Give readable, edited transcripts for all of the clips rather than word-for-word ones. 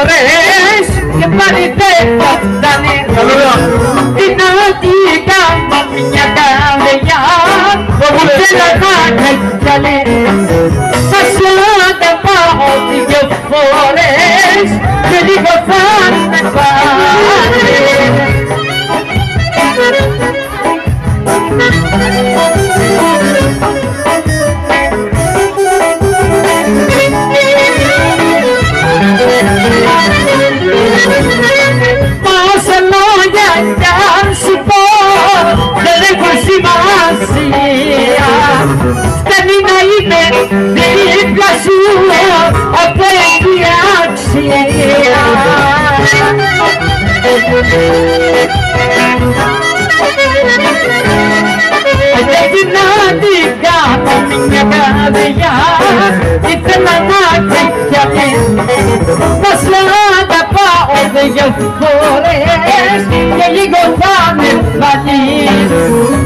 φορές και πάλι δεν φτάνει. Τι να τι κάνω μια καρδιά που θέλω να καλεί. Θα σου τα πάω 2 φορές και λίγο θα με πάρει. Πόσα λόγια κι αν σου πω δεν έχουν σημασία. Φτάνει να είμαι δίπλα σου από έχει αξία. Δεν να την κάνω μια καρδιά, ήθελα να κρυφιάμε. Πως να πάω 2 φορές και λίγο θα με φανεί.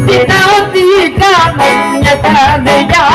Τι να την κάνω μια καρδιά,